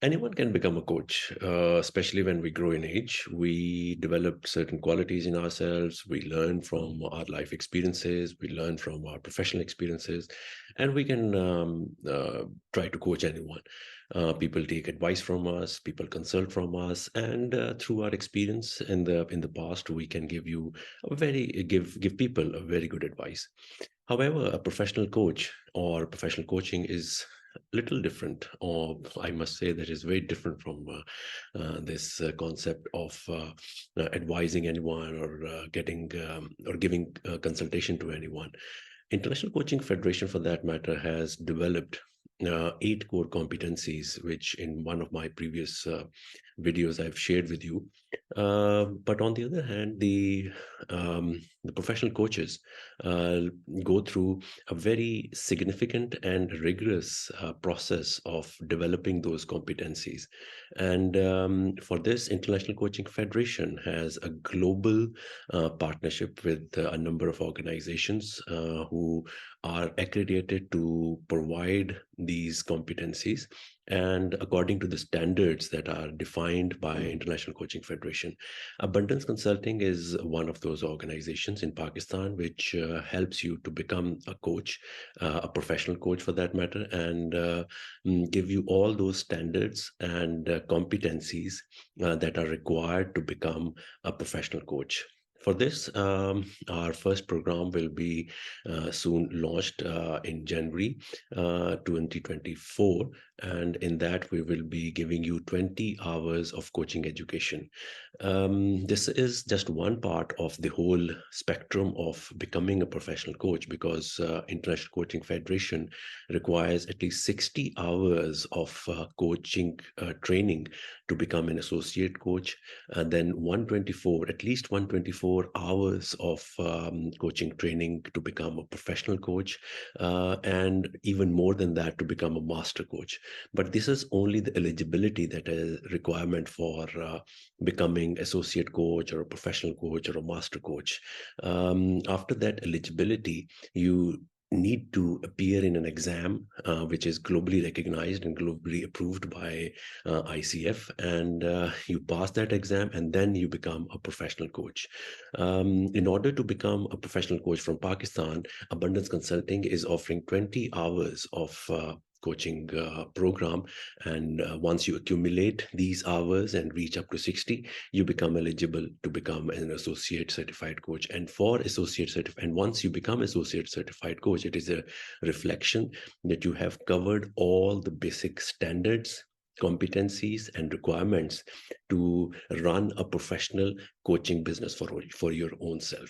Anyone can become a coach, especially when we grow in age. We develop certain qualities in ourselves. We learn from our life experiences. We learn from our professional experiences, and we can try to coach anyone. People take advice from us. People consult from us, and through our experience in the past, we can give people a very good advice. However, a professional coach or professional coaching is little different, or I must say that is very different from this concept of advising anyone or getting or giving consultation to anyone. International Coaching Federation, for that matter, has developed 8 core competencies, which in one of my previous videos I've shared with you. But on the other hand, the professional coaches uh, go through a very significant and rigorous process of developing those competencies. And for this, International Coaching Federation has a global partnership with a number of organizations who are accredited to provide these competencies and according to the standards that are defined by International Coaching Federation. Abundance Consulting is one of those organizations in Pakistan which helps you to become a coach, a professional coach for that matter, and give you all those standards and competencies that are required to become a professional coach. For this, our first program will be soon launched in January 2024. And in that, we will be giving you 20 hours of coaching education. This is just one part of the whole spectrum of becoming a professional coach, because International Coaching Federation requires at least 60 hours of coaching training to become an associate coach, and then at least 124 hours of coaching training to become a professional coach, and even more than that to become a master coach. But this is only the eligibility that is requirement for becoming associate coach or a professional coach or a master coach. After that eligibility, you need to appear in an exam which is globally recognized and globally approved by ICF, and you pass that exam, and then you become a professional coach. In order to become a professional coach from Pakistan, Abundance Consulting is offering 20 hours of coaching program, and once you accumulate these hours and reach up to 60, you become eligible to become an associate certified coach. And once you become associate certified coach, it is a reflection that you have covered all the basic standards, competencies and requirements to run a professional coaching business for your own self.